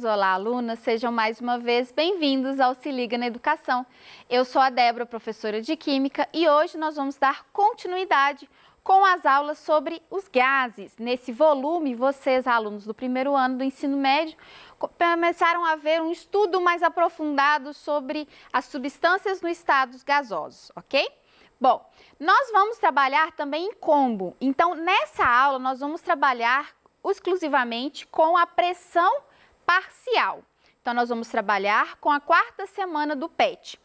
olá alunas, sejam mais uma vez bem-vindos ao Se Liga na Educação. Eu sou a Débora, professora de Química, e hoje nós vamos dar continuidade com as aulas sobre os gases. Nesse volume, vocês, alunos do primeiro ano do ensino médio, começaram a ver um estudo mais aprofundado sobre as substâncias no estado gasosos, ok? Bom, nós vamos trabalhar também em combo. Então, nessa aula, nós vamos trabalhar exclusivamente com a pressão parcial. Então, nós vamos trabalhar com a quarta semana do PET.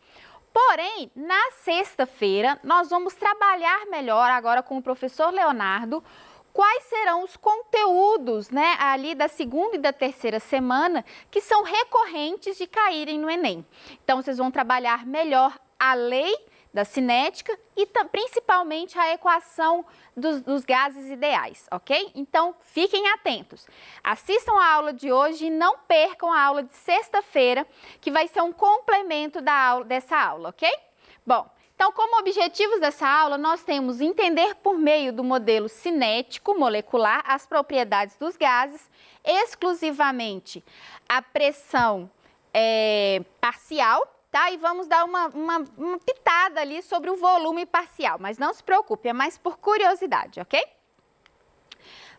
Porém, na sexta-feira, nós vamos trabalhar melhor agora com o professor Leonardo quais serão os conteúdos, ali da segunda e da terceira semana que são recorrentes de caírem no Enem. Então, vocês vão trabalhar melhor a lei da cinética e principalmente a equação dos gases ideais, ok? Então, fiquem atentos. Assistam a aula de hoje e não percam a aula de sexta-feira, que vai ser um complemento dessa aula, ok? Bom, então, como objetivos dessa aula, nós temos entender por meio do modelo cinético molecular as propriedades dos gases, exclusivamente a pressão parcial, tá? E vamos dar uma pitada ali sobre o volume parcial, mas não se preocupe, é mais por curiosidade, ok?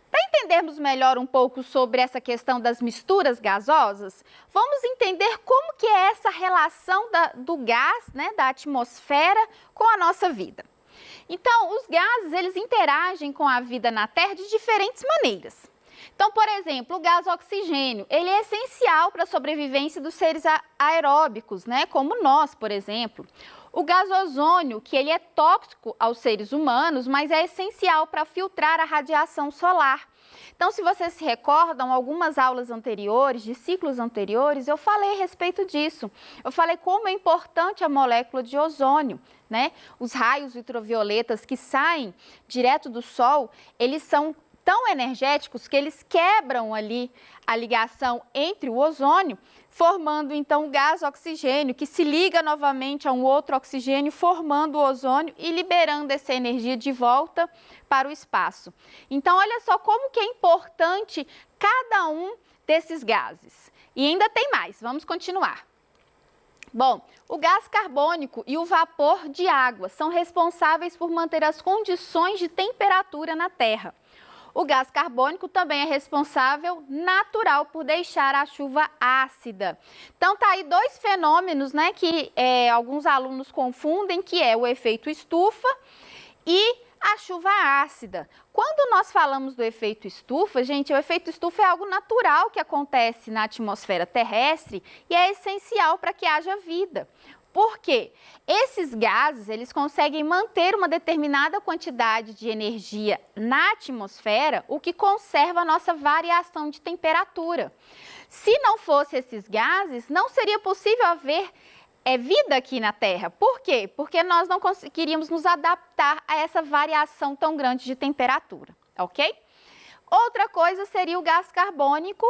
Para entendermos melhor um pouco sobre essa questão das misturas gasosas, vamos entender como que é essa relação do gás, da atmosfera com a nossa vida. Então, os gases, eles interagem com a vida na Terra de diferentes maneiras. Então, por exemplo, o gás oxigênio, ele é essencial para a sobrevivência dos seres aeróbicos, como nós, por exemplo. O gás ozônio, que ele é tóxico aos seres humanos, mas é essencial para filtrar a radiação solar. Então, se vocês se recordam, algumas aulas anteriores, de ciclos anteriores, eu falei a respeito disso. Eu falei como é importante a molécula de ozônio, Os raios ultravioletas que saem direto do Sol, eles são tão energéticos que eles quebram ali a ligação entre o ozônio, formando então o gás oxigênio, que se liga novamente a um outro oxigênio, formando o ozônio e liberando essa energia de volta para o espaço. Então, olha só como que é importante cada um desses gases. E ainda tem mais, vamos continuar. Bom, o gás carbônico e o vapor de água são responsáveis por manter as condições de temperatura na Terra. O gás carbônico também é responsável natural por deixar a chuva ácida. Então, tá aí dois fenômenos, que alguns alunos confundem, que é o efeito estufa e a chuva ácida. Quando nós falamos do efeito estufa, gente, o efeito estufa é algo natural que acontece na atmosfera terrestre e é essencial para que haja vida. Por quê? Esses gases, eles conseguem manter uma determinada quantidade de energia na atmosfera, o que conserva a nossa variação de temperatura. Se não fosse esses gases, não seria possível haver vida aqui na Terra. Por quê? Porque nós não conseguiríamos nos adaptar a essa variação tão grande de temperatura, ok? Outra coisa seria o gás carbônico,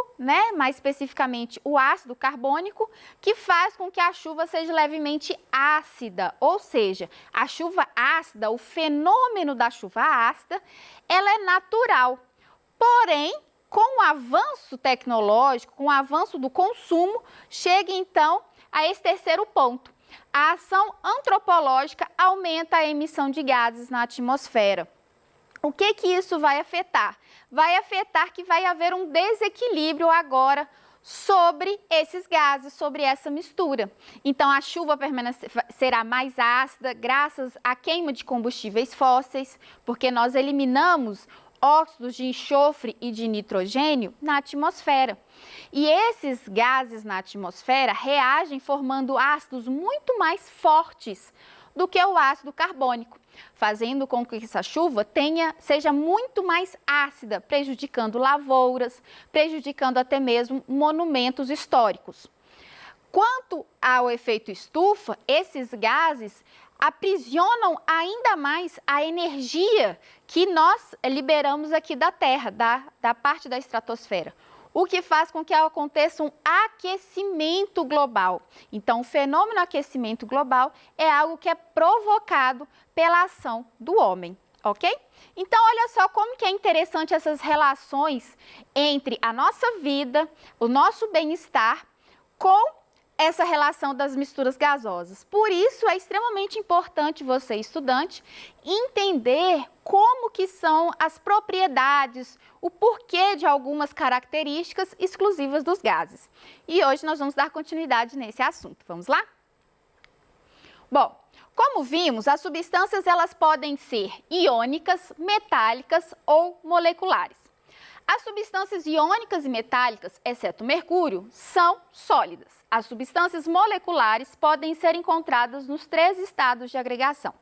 mais especificamente o ácido carbônico, que faz com que a chuva seja levemente ácida, ou seja, a chuva ácida, o fenômeno da chuva ácida, ela é natural. Porém, com o avanço tecnológico, com o avanço do consumo, chega então a esse terceiro ponto. A ação antropológica aumenta a emissão de gases na atmosfera. O que isso vai afetar? Vai afetar que vai haver um desequilíbrio agora sobre esses gases, sobre essa mistura. Então, a chuva será mais ácida graças à queima de combustíveis fósseis, porque nós eliminamos óxidos de enxofre e de nitrogênio na atmosfera. E esses gases na atmosfera reagem formando ácidos muito mais fortes do que o ácido carbônico, fazendo com que essa chuva seja muito mais ácida, prejudicando lavouras, prejudicando até mesmo monumentos históricos. Quanto ao efeito estufa, esses gases aprisionam ainda mais a energia que nós liberamos aqui da Terra, da parte da estratosfera, o que faz com que aconteça um aquecimento global. Então, o fenômeno aquecimento global é algo que é provocado pela ação do homem, ok? Então, olha só como que é interessante essas relações entre a nossa vida, o nosso bem-estar, com essa relação das misturas gasosas. Por isso, é extremamente importante você, estudante, entender como que são as propriedades, o porquê de algumas características exclusivas dos gases. E hoje nós vamos dar continuidade nesse assunto. Vamos lá? Bom, como vimos, as substâncias elas podem ser iônicas, metálicas ou moleculares. As substâncias iônicas e metálicas, exceto o mercúrio, são sólidas. As substâncias moleculares podem ser encontradas nos 3 estados de agregação.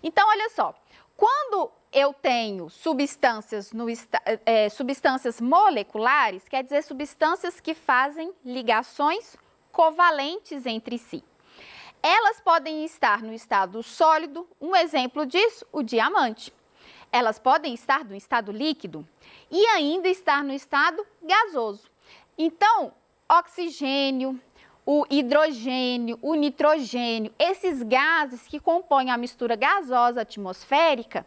Então, olha só, quando eu tenho substâncias moleculares, quer dizer substâncias que fazem ligações covalentes entre si. Elas podem estar no estado sólido, um exemplo disso, o diamante. Elas podem estar no estado líquido e ainda estar no estado gasoso. Então, oxigênio, o hidrogênio, o nitrogênio, esses gases que compõem a mistura gasosa atmosférica,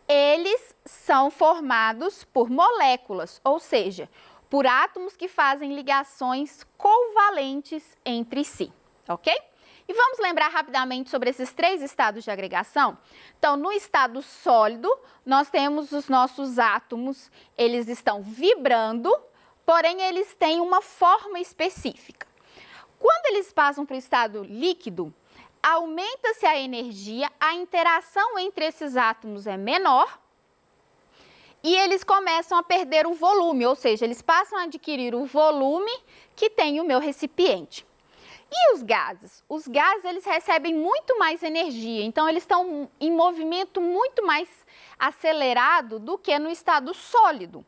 eles são formados por moléculas, ou seja, por átomos que fazem ligações covalentes entre si, ok? E vamos lembrar rapidamente sobre esses 3 estados de agregação? Então, no estado sólido, nós temos os nossos átomos, eles estão vibrando, porém eles têm uma forma específica. Quando eles passam para o estado líquido, aumenta-se a energia, a interação entre esses átomos é menor e eles começam a perder o volume, ou seja, eles passam a adquirir o volume que tem o meu recipiente. E os gases? Os gases, eles recebem muito mais energia, então eles estão em movimento muito mais acelerado do que no estado sólido.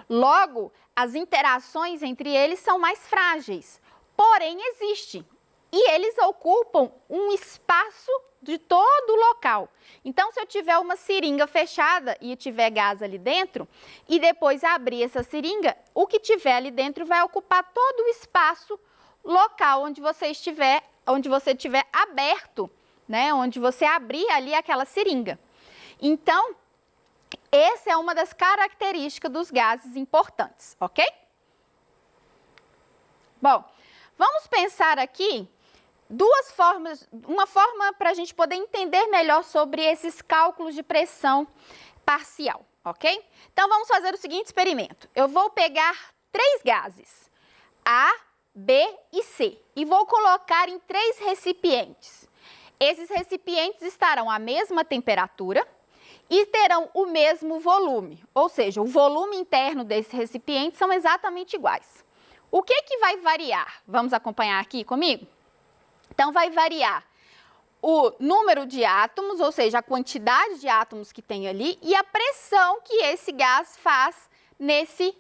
Logo, as interações entre eles são mais frágeis, porém existem. E eles ocupam um espaço de todo o local. Então, se eu tiver uma seringa fechada e tiver gás ali dentro, e depois abrir essa seringa, o que tiver ali dentro vai ocupar todo o espaço local onde você estiver aberto, né? Onde você abrir ali aquela seringa. Então, essa é uma das características dos gases importantes, ok? Bom, vamos pensar aqui duas formas, uma forma para a gente poder entender melhor sobre esses cálculos de pressão parcial, ok? Então, vamos fazer o seguinte experimento. Eu vou pegar 3 gases, A, B e C, e vou colocar em 3 recipientes. Esses recipientes estarão à mesma temperatura e terão o mesmo volume, ou seja, o volume interno desse recipiente são exatamente iguais. O que vai variar? Vamos acompanhar aqui comigo? Então, vai variar o número de átomos, ou seja, a quantidade de átomos que tem ali e a pressão que esse gás faz nesse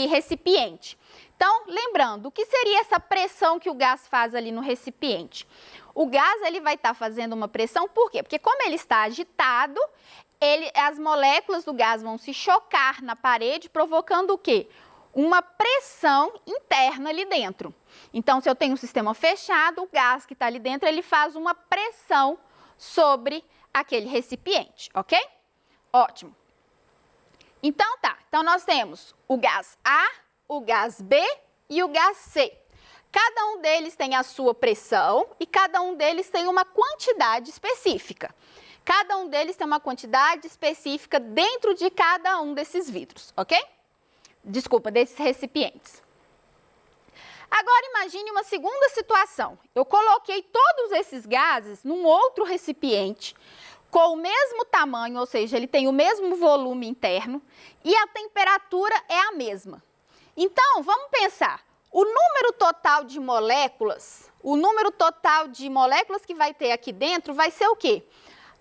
recipiente. Então, lembrando, o que seria essa pressão que o gás faz ali no recipiente? O gás ele vai estar fazendo uma pressão, por quê? Porque como ele está agitado, as moléculas do gás vão se chocar na parede, provocando o quê? Uma pressão interna ali dentro. Então, se eu tenho um sistema fechado, o gás que está ali dentro, ele faz uma pressão sobre aquele recipiente, ok? Ótimo. Então, tá. Então, nós temos o gás A, o gás B e o gás C. Cada um deles tem a sua pressão e cada um deles tem uma quantidade específica. Cada um deles tem uma quantidade específica dentro de cada um desses vidros, ok? Desculpa, desses recipientes. Agora, imagine uma segunda situação. Eu coloquei todos esses gases num outro recipiente com o mesmo tamanho, ou seja, ele tem o mesmo volume interno e a temperatura é a mesma. Então, vamos pensar, o número total de moléculas que vai ter aqui dentro vai ser o quê?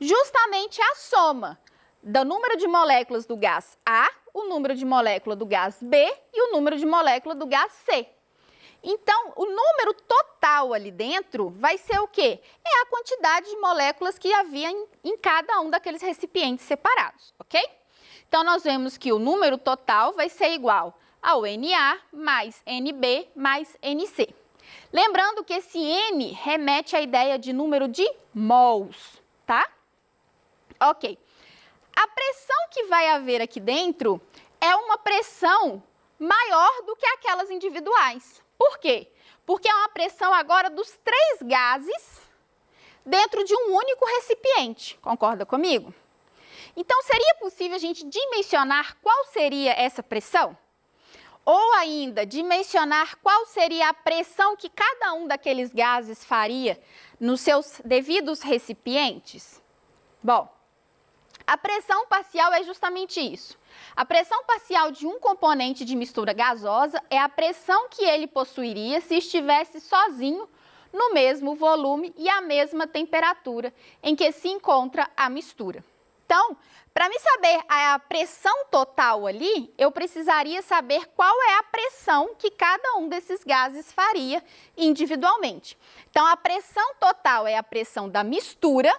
Justamente a soma do número de moléculas do gás A, o número de moléculas do gás B e o número de moléculas do gás C. Então, o número total ali dentro vai ser o quê? É a quantidade de moléculas que havia em cada um daqueles recipientes separados, ok? Então, nós vemos que o número total vai ser igual ao Na mais Nb mais Nc. Lembrando que esse N remete à ideia de número de mols, tá? Ok. A pressão que vai haver aqui dentro é uma pressão maior do que aquelas individuais. Por quê? Porque é uma pressão agora dos 3 gases dentro de um único recipiente. Concorda comigo? Então, seria possível a gente dimensionar qual seria essa pressão? Ou ainda, dimensionar qual seria a pressão que cada um daqueles gases faria nos seus devidos recipientes? Bom, a pressão parcial é justamente isso. A pressão parcial de um componente de mistura gasosa é a pressão que ele possuiria se estivesse sozinho no mesmo volume e a mesma temperatura em que se encontra a mistura. Então, para me saber a pressão total ali, eu precisaria saber qual é a pressão que cada um desses gases faria individualmente. Então, a pressão total é a pressão da mistura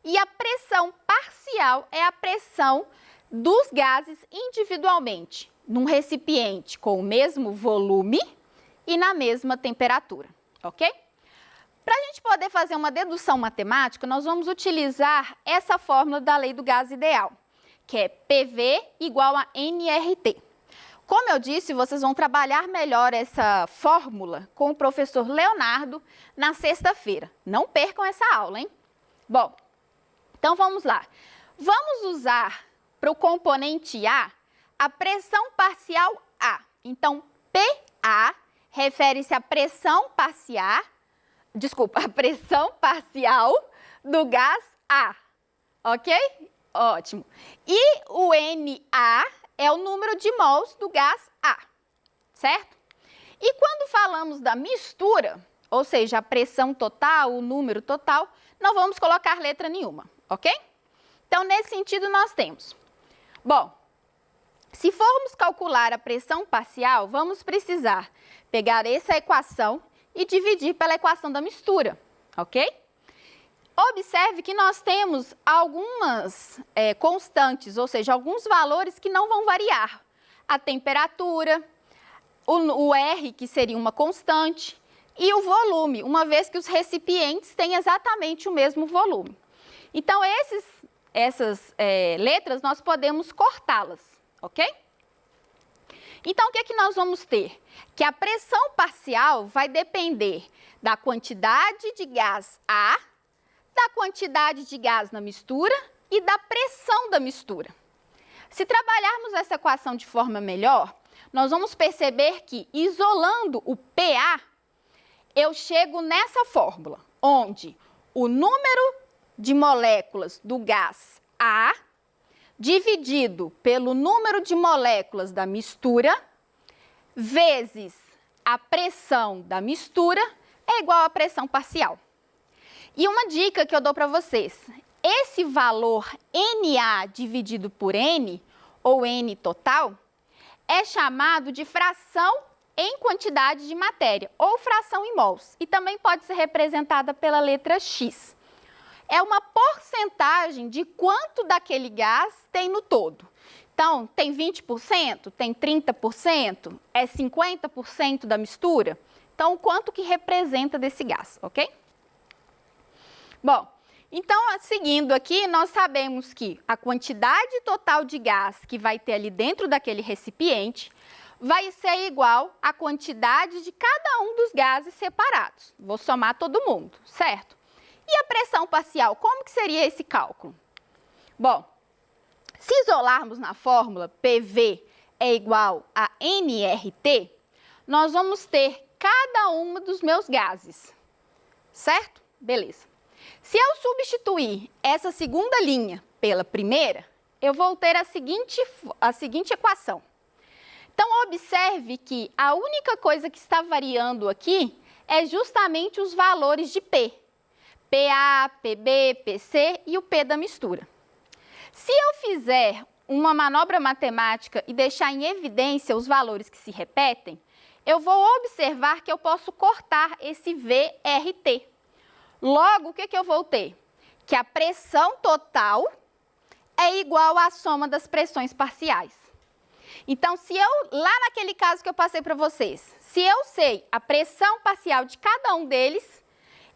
e a pressão parcial é a pressão dos gases individualmente, num recipiente com o mesmo volume e na mesma temperatura, ok? Para a gente poder fazer uma dedução matemática, nós vamos utilizar essa fórmula da lei do gás ideal, que é PV igual a nRT. Como eu disse, vocês vão trabalhar melhor essa fórmula com o professor Leonardo na sexta-feira. Não percam essa aula, hein? Bom, então vamos lá. Vamos usar para o componente a pressão parcial A. Então, PA refere-se à pressão parcial, a pressão parcial do gás A, ok? Ótimo. E o Na é o número de mols do gás A, certo? E quando falamos da mistura, ou seja, a pressão total, o número total, não vamos colocar letra nenhuma, ok? Então, nesse sentido, nós temos. Bom, se formos calcular a pressão parcial, vamos precisar pegar essa equação e dividir pela equação da mistura, ok? Observe que nós temos algumas constantes, ou seja, alguns valores que não vão variar. A temperatura, o R, que seria uma constante, e o volume, uma vez que os recipientes têm exatamente o mesmo volume. Então, essas letras nós podemos cortá-las, ok? Então, o que é que nós vamos ter? Que a pressão parcial vai depender da quantidade de gás A, da quantidade de gás na mistura e da pressão da mistura. Se trabalharmos essa equação de forma melhor, nós vamos perceber que, isolando o PA, eu chego nessa fórmula, onde o número de moléculas do gás A dividido pelo número de moléculas da mistura vezes a pressão da mistura é igual à pressão parcial. E uma dica que eu dou para vocês, esse valor Na dividido por N, ou N total, é chamado de fração em quantidade de matéria, ou fração em mols, e também pode ser representada pela letra X. É uma porcentagem de quanto daquele gás tem no todo. Então, tem 20%, tem 30%, é 50% da mistura? Então, o quanto que representa desse gás, ok? Bom, então, seguindo aqui, nós sabemos que a quantidade total de gás que vai ter ali dentro daquele recipiente vai ser igual à quantidade de cada um dos gases separados. Vou somar todo mundo, certo? E a pressão parcial, como que seria esse cálculo? Bom, se isolarmos na fórmula PV é igual a nRT, nós vamos ter cada uma dos meus gases, certo? Beleza. Se eu substituir essa segunda linha pela primeira, eu vou ter a seguinte equação. Então, observe que a única coisa que está variando aqui é justamente os valores de P. PA, PB, PC e o P da mistura. Se eu fizer uma manobra matemática e deixar em evidência os valores que se repetem, eu vou observar que eu posso cortar esse VRT. Logo, o que eu vou ter? Que a pressão total é igual à soma das pressões parciais. Então, lá naquele caso que eu passei para vocês, se eu sei a pressão parcial de cada um deles,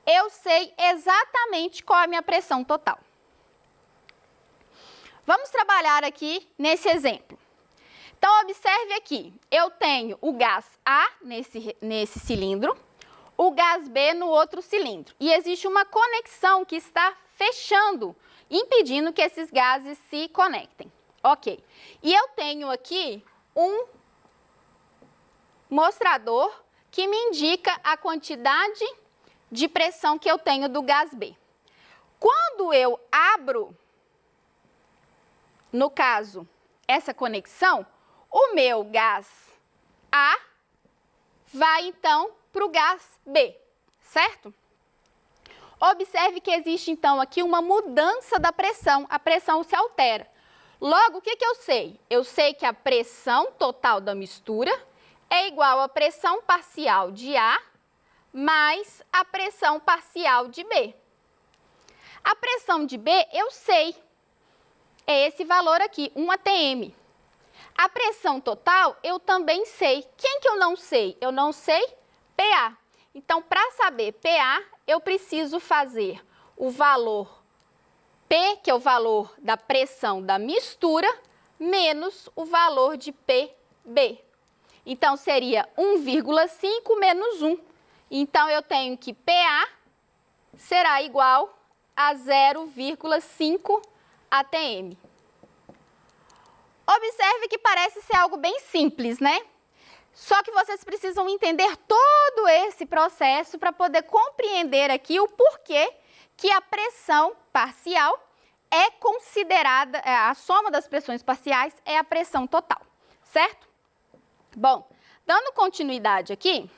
eu sei exatamente qual é a minha pressão total. Vamos trabalhar aqui nesse exemplo. Então, observe aqui, eu tenho o gás A nesse cilindro, o gás B no outro cilindro. E existe uma conexão que está fechando, impedindo que esses gases se conectem. Ok. E eu tenho aqui um mostrador que me indica a quantidade de pressão que eu tenho do gás B. Quando eu abro, no caso, essa conexão, o meu gás A vai, então, para o gás B, certo? Observe que existe, então, aqui uma mudança da pressão, a pressão se altera. Logo, o que eu sei? Eu sei que a pressão total da mistura é igual à pressão parcial de A mais a pressão parcial de B. A pressão de B eu sei, é esse valor aqui, 1 atm. A pressão total eu também sei. Quem que eu não sei? Eu não sei PA. Então, para saber PA, eu preciso fazer o valor P, que é o valor da pressão da mistura, menos o valor de PB. Então, seria 1,5 menos 1. Então, eu tenho que PA será igual a 0,5 atm. Observe que parece ser algo bem simples, né? Só que vocês precisam entender todo esse processo para poder compreender aqui o porquê que a pressão parcial é considerada, a soma das pressões parciais é a pressão total, certo? Bom, dando continuidade aqui,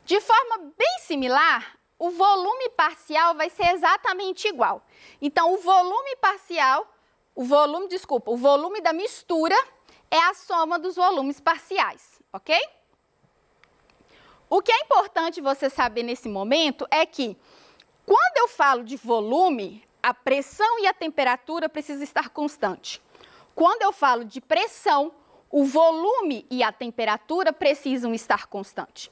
de forma bem similar, o volume parcial vai ser exatamente igual. Então, o volume da mistura é a soma dos volumes parciais, ok? O que é importante você saber nesse momento é que, quando eu falo de volume, a pressão e a temperatura precisam estar constantes. Quando eu falo de pressão, o volume e a temperatura precisam estar constantes.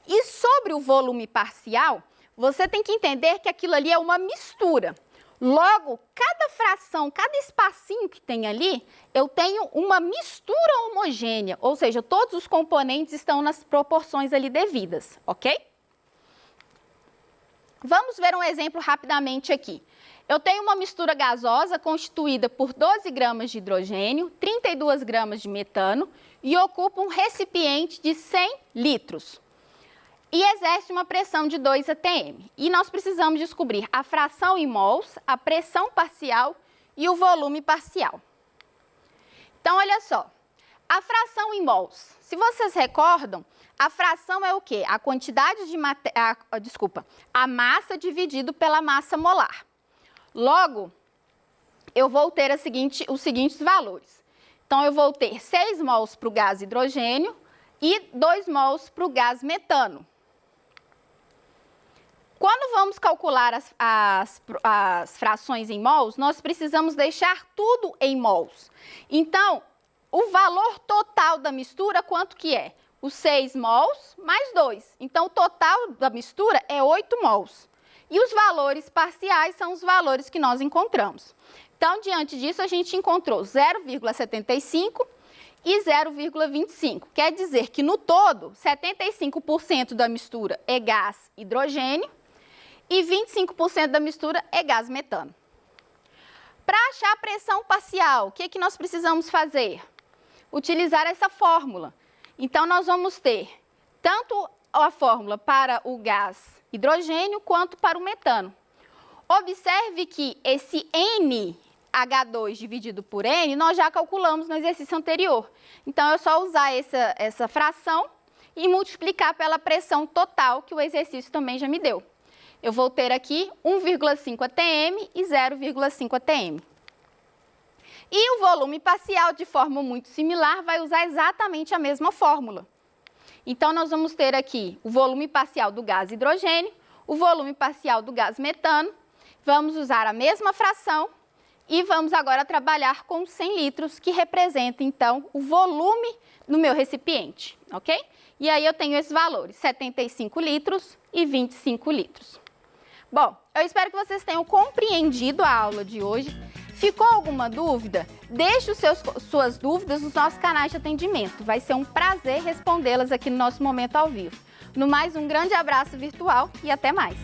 E sobre o volume parcial, você tem que entender que aquilo ali é uma mistura. Logo, cada fração, cada espacinho que tem ali, eu tenho uma mistura homogênea, ou seja, todos os componentes estão nas proporções ali devidas, ok? Vamos ver um exemplo rapidamente aqui. Eu tenho uma mistura gasosa constituída por 12 gramas de hidrogênio, 32 gramas de metano e ocupa um recipiente de 100 litros. E exerce uma pressão de 2 atm. E nós precisamos descobrir a fração em mols, a pressão parcial e o volume parcial. Então, olha só, a fração em mols. Se vocês recordam, a fração é o quê? A quantidade de a massa dividido pela massa molar. Logo, eu vou ter os seguintes valores. Então, eu vou ter 6 mols para o gás hidrogênio e 2 mols para o gás metano. Quando vamos calcular as frações em mols, nós precisamos deixar tudo em mols. Então, o valor total da mistura, quanto que é? Os 6 mols mais 2. Então, o total da mistura é 8 mols. E os valores parciais são os valores que nós encontramos. Então, diante disso, a gente encontrou 0,75 e 0,25. Quer dizer que, no todo, 75% da mistura é gás hidrogênio, e 25% da mistura é gás metano. Para achar a pressão parcial, o que nós precisamos fazer? Utilizar essa fórmula. Então, nós vamos ter tanto a fórmula para o gás hidrogênio quanto para o metano. Observe que esse NH2 dividido por N, nós já calculamos no exercício anterior. Então, é só usar essa fração e multiplicar pela pressão total, que o exercício também já me deu. Eu vou ter aqui 1,5 atm e 0,5 atm. E o volume parcial, de forma muito similar, vai usar exatamente a mesma fórmula. Então, nós vamos ter aqui o volume parcial do gás hidrogênio, o volume parcial do gás metano, vamos usar a mesma fração e vamos agora trabalhar com 100 litros, que representa, então, o volume no meu recipiente, ok? E aí eu tenho esses valores, 75 litros e 25 litros. Bom, eu espero que vocês tenham compreendido a aula de hoje. Ficou alguma dúvida? Deixe suas dúvidas nos nossos canais de atendimento. Vai ser um prazer respondê-las aqui no nosso Momento ao Vivo. No mais, um grande abraço virtual e até mais!